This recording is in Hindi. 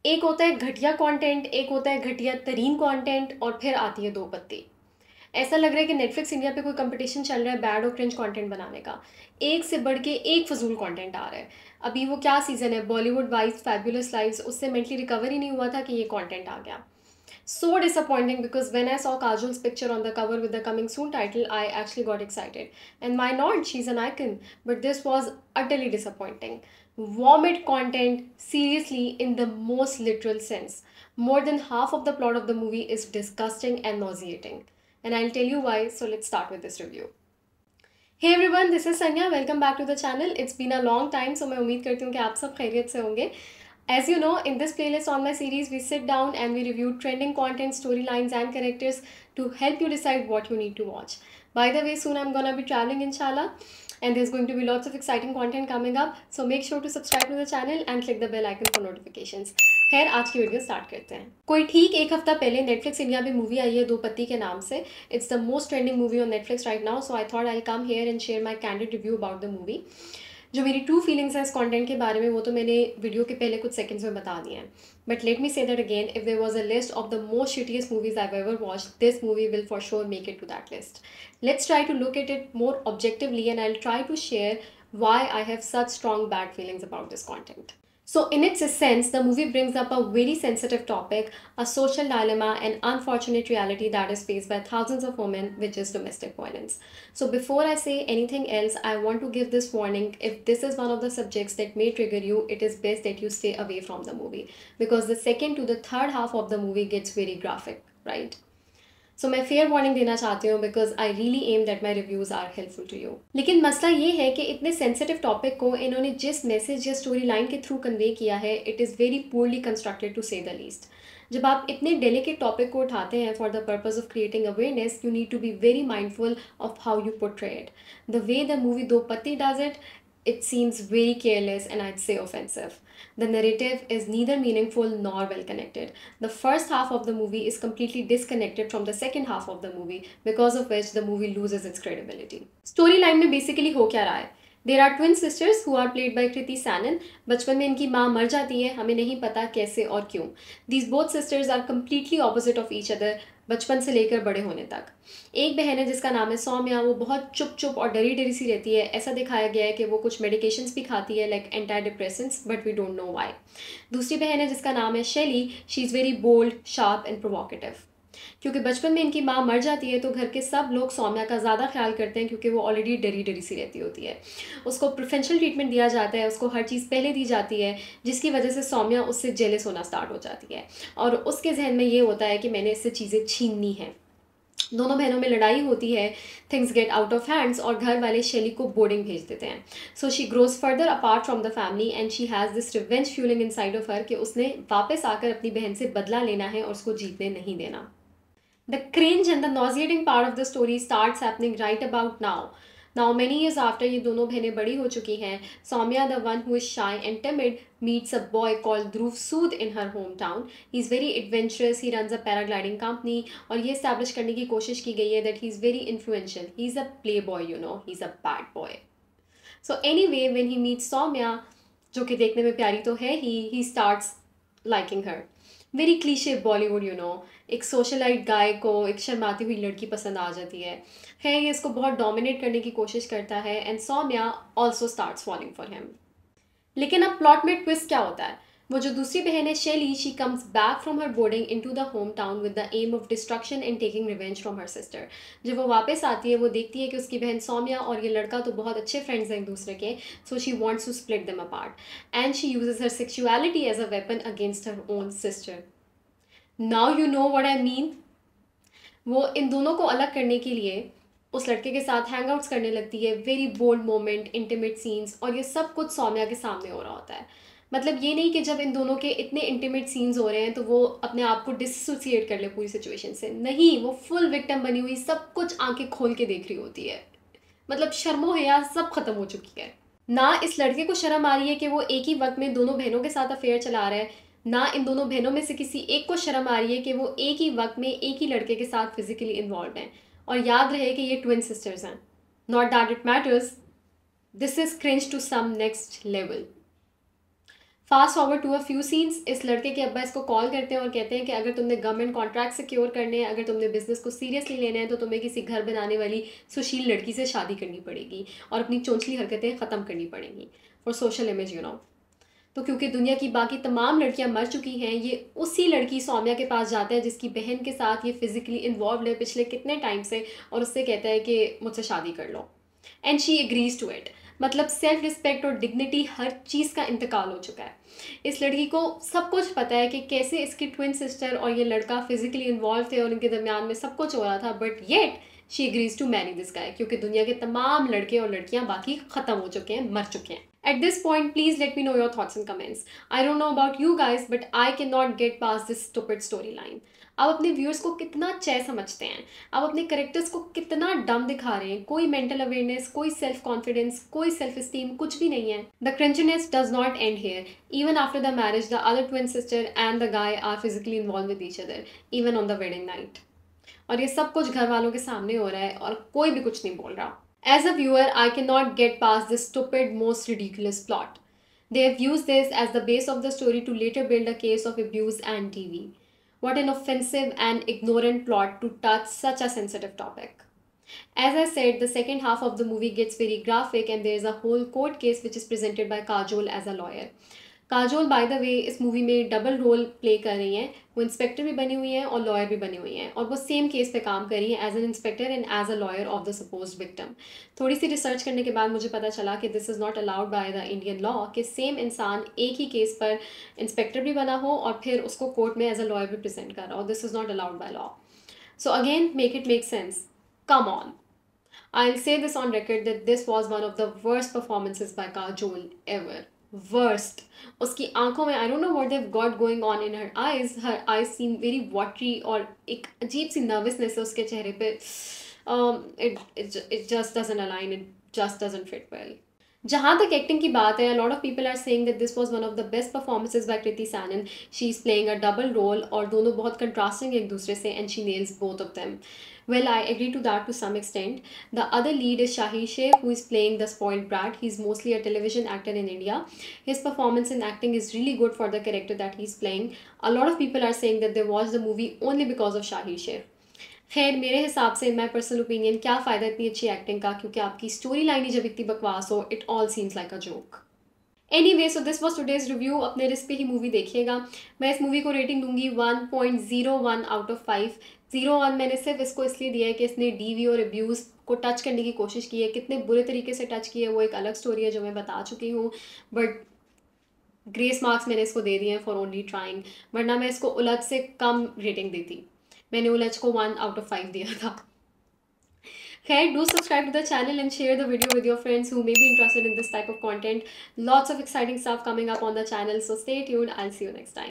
एक होता है घटिया कंटेंट, एक होता है घटिया तरीन कंटेंट, और फिर आती है दो पत्ती। ऐसा लग रहा है कि नेटफ्लिक्स इंडिया पे कोई कंपटीशन चल रहा है बैड और क्रिंज कंटेंट बनाने का। एक से बढ़ के एक फजूल कंटेंट आ रहा है। अभी वो क्या सीज़न है, बॉलीवुड वाइज फैबुलस लाइव्स, उससे मेंटली रिकवर ही नहीं हुआ था कि ये कंटेंट आ गया। So disappointing because when I saw Kajol's picture on the cover with the coming soon title, I actually got excited. And why not? She's an icon. But this was utterly disappointing. Vomit content, seriously, in the most literal sense. More than half of the plot of the movie is disgusting and nauseating. And I'll tell you why, so let's start with this review. Hey everyone, this is Sanya. Welcome back to the channel. It's been a long time, so मैं उम्मीद करती हूँ कि आप सब खैरियत से होंगे. As you know, in this playlist on my series, we sit down and we review trending content, storylines, and characters to help you decide what you need to watch. By the way, soon I'm gonna be traveling, inshallah, and there's going to be lots of exciting content coming up. So make sure to subscribe to the channel and click the bell icon for notifications. खैर, आज की वीडियो स्टार्ट करते हैं. कोई ठीक एक हफ्ता पहले नेटफ्लिक्स इंडिया में मूवी आई है दो पत्ती के नाम से. It's the most trending movie on Netflix right now, so I thought I come here and share my candid review about the movie. जो मेरी ट्रू फीलिंग्स हैं इस कंटेंट के बारे में वो तो मैंने वीडियो के पहले कुछ सेकंड्स में बता दिए हैं. But let me say that again, if there was a list of the most shittiest movies I have ever watched, this movie will for sure make it to that list. Let's try to look at it more objectively and I will try to share why I have such strong bad feelings about this content. So in its essence, the movie brings up a very sensitive topic, a social dilemma, an unfortunate reality that is faced by thousands of women, which is domestic violence. So before I say anything else, I want to give this warning. If this is one of the subjects that may trigger you, it is best that you stay away from the movie, because the second to the third half of the movie gets very graphic, right? So मैं फेयर वार्निंग देना चाहती हूँ because I really am that my reviews are helpful to you. लेकिन मसला ये है कि इतने सेंसिटिव टॉपिक को इन्होंने जिस मैसेज या स्टोरी लाइन के थ्रू कन्वे किया है, it is very poorly constructed to say the least. जब आप इतने डेलिकेट टॉपिक को उठाते हैं for the purpose of creating awareness, you need to be very mindful of how you portray it. The way the movie Do Patti does it, it seems very careless and I'd say offensive. The narrative is neither meaningful nor well connected. The first half of the movie is completely disconnected from the second half of the movie, because of which the movie loses its credibility. Storyline में basically हो क्या रहा है? There are twin sisters who are played by Kriti Sanon. बचपन में इनकी माँ मर जाती है, हमें नहीं पता कैसे और क्यों. These both sisters are completely opposite of each other, बचपन से लेकर बड़े होने तक. एक बहन है जिसका नाम है सौम्या, वो बहुत चुप चुप और डरी डरी सी रहती है. ऐसा दिखाया गया है कि वो कुछ मेडिकेशंस भी खाती है like anti depressants, but we don't know why. दूसरी बहन है जिसका नाम है Shailee. She is very bold, sharp and provocative. क्योंकि बचपन में इनकी माँ मर जाती है तो घर के सब लोग सौम्या का ज़्यादा ख्याल करते हैं, क्योंकि वो ऑलरेडी डरी डरी सी रहती होती है. उसको प्रोफेशनल ट्रीटमेंट दिया जाता है, उसको हर चीज़ पहले दी जाती है, जिसकी वजह से सौम्या उससे जेलस होना स्टार्ट हो जाती है. और उसके जहन में ये होता है कि मैंने इससे चीज़ें छीननी हैं. दोनों बहनों में लड़ाई होती है, things get out of hands और घर वाले शैली को बोर्डिंग भेज देते हैं. So she grows further apart from the family and she has this revenge fuelling inside of her कि उसने वापस आकर अपनी बहन से बदला लेना है और उसको जीतने नहीं देना. The cringe and the nauseating part of the story starts happening right about now. Now, many years after ये दोनों बहनें बड़ी हो चुकी हैं, Soumya, the one who is shy and timid, meets a boy called Dhruv Sood in her hometown. He's very adventurous, he runs a paragliding company, और ये establish करने की कोशिश की गई है that he's very influential. He's a playboy, you know, he's a bad boy. So anyway, when he meets Soumya, जो कि देखने में प्यारी तो है he starts liking her. Very cliche Bollywood, you know, एक सोशलाइट गाय को एक शर्माती हुई लड़की पसंद आ जाती है. ये इसको बहुत डोमिनेट करने की कोशिश करता है and Saumya also starts falling for him. लेकिन अब प्लॉट में ट्विस्ट क्या होता है? वो जो दूसरी बहन है Shailee, she comes back from her boarding into the home town with the aim of destruction and taking revenge from her sister. जब वो वापस आती है वो देखती है कि उसकी बहन सौम्या और ये लड़का तो बहुत अच्छे फ्रेंड्स हैं एक दूसरे के. So she wants to split them apart and she uses her sexuality as a weapon against her own sister. Now you know what I mean. वो इन दोनों को अलग करने के लिए उस लड़के के साथ हैंगआउट्स करने लगती है. Very bold moment, intimate scenes, और ये सब कुछ सौम्या के सामने हो रहा होता है. मतलब ये नहीं कि जब इन दोनों के इतने इंटीमेट सीन्स हो रहे हैं तो वो अपने आप को डिसोसिएट कर ले पूरी सिचुएशन से. नहीं, वो फुल विक्टिम बनी हुई सब कुछ आंखें खोल के देख रही होती है. मतलब शर्मो हया सब खत्म हो चुकी है. ना इस लड़के को शर्म आ रही है कि वो एक ही वक्त में दोनों बहनों के साथ अफेयर चला रहा है, ना इन दोनों बहनों में से किसी एक को शर्म आ रही है कि वो एक ही वक्त में एक ही लड़के के साथ फिजिकली इन्वॉल्व हैं. और याद रहे कि ये ट्विन सिस्टर्स हैं. Not that it matters, this is cringe to some next level. Fast forward to a few scenes, इस लड़के के अब्बा इसको कॉल करते हैं और कहते हैं कि अगर तुमने गवर्नमेंट कॉन्ट्रैक्ट सिक्योर करने हैं, अगर तुमने बिजनेस को सीरियसली लेना है, तो तुम्हें किसी घर बनाने वाली सुशील लड़की से शादी करनी पड़ेगी और अपनी चोंचली हरकतें ख़त्म करनी पड़ेंगी for social image, you know. तो क्योंकि दुनिया की बाकी तमाम लड़कियां मर चुकी हैं, ये उसी लड़की सौम्या के पास जाता है जिसकी बहन के साथ ये फिजिकली इन्वॉल्व है पिछले कितने टाइम से, और उससे कहता है कि मुझसे शादी कर लो, and she agrees to it. मतलब सेल्फ रिस्पेक्ट और डिग्निटी, हर चीज़ का इंतकाल हो चुका है। इस लड़की को सब कुछ पता है कि कैसे इसकी ट्विन सिस्टर और ये लड़का फिजिकली इन्वॉल्व थे और इनके दरमियान में सब कुछ हो रहा था, but yet she agrees to marry this guy, क्योंकि दुनिया के तमाम लड़के और लड़कियां बाकी ख़त्म हो चुके हैं, मर चुके हैं। At this point, please let me know your thoughts and comments. I don't know about you guys, but I cannot get past this stupid storyline. आप अपने व्यूअर्स को कितना चय समझते हैं, आप अपने करेक्टर्स को कितना डम दिखा रहे हैं, कोई मेंटल अवेयरनेस, कोई सेल्फ कॉन्फिडेंस, कोई सेल्फ स्टीम, कुछ भी नहीं है। The cringiness does not end here. Even after the marriage, the other twin sister and the guy are physically involve with each other, even on the wedding night. और ये सब कुछ घर वालों के सामने हो रहा है और कोई भी कुछ नहीं बोल रहा। As a viewer, I cannot get past this stupid, most ridiculous plot. They have used this as the base of the story to later build a case of abuse and TV. What an offensive and ignorant plot to touch such a sensitive topic. As I said, the second half of the movie gets very graphic and there is a whole court case which is presented by Kajol as a lawyer. Kajol by the way इस मूवी में डबल रोल प्ले कर रही हैं, वो इंस्पेक्टर भी बनी हुई हैं और लॉयर भी बनी हुई हैं, और वो सेम केस पे काम कर रही हैं as an inspector and as a lawyer of the supposed victim. थोड़ी सी रिसर्च करने के बाद मुझे पता चला कि this is not allowed by the Indian law कि सेम इंसान एक ही केस पर इंस्पेक्टर भी बना हो और फिर उसको कोर्ट में एज अ लॉयर भी प्रेजेंट कर रहा हो। This is not allowed by law. So again make it make sense, come on. I'll say this on record that this was one of the worst performances by Kajol ever. Worst. उसकी आंखों में I don't know what they've got going on in her eyes. Her eyes seem very watery और एक अजीब सी nervousness है उसके चेहरे पे. It just doesn't align. It just doesn't fit well. जहाँ तक एक्टिंग की बात है, a lot of people are saying that this was one of the best performances by Kriti Sanon. She is playing a double role और दोनों बहुत contrasting एक दूसरे से, and she nails both of them. Well, I agree to that to some extent. The other lead is Shahir Sheikh, who is playing the spoiled brat. He's mostly a television actor in India. His performance in acting is really good for the character that he's playing. A lot of people are saying that they watched the movie only because of Shahir Sheikh. खैर मेरे हिसाब से, माई पर्सनल ओपिनियन, क्या फ़ायदा इतनी अच्छी एक्टिंग का, क्योंकि आपकी स्टोरी लाइन ही जब इतनी बकवास हो, it all seems like a joke. Anyway, so this was today's review. अपने रिस्क पे ही मूवी देखिएगा। मैं इस मूवी को रेटिंग दूंगी 1.01 आउट ऑफ 5। 0.1 मैंने सिर्फ इसको इसलिए दिया है कि इसने डीवी और अब्यूज़ को टच करने की कोशिश की है। कितने बुरे तरीके से टच की है वो एक अलग स्टोरी है जो मैं बता चुकी हूँ, बट ग्रेस मार्क्स मैंने इसको दे दिए हैं फॉर ओनली ट्राइंग, वरना मैं इसको उलझ से कम रेटिंग देती। मैंने उलझ को 1 आउट ऑफ 5 दिया था। खैर, do subscribe to the channel and share the video with your friends who may be interested in this type of content. Lots of exciting stuff coming up on the channel, so stay tuned. I'll see you next time.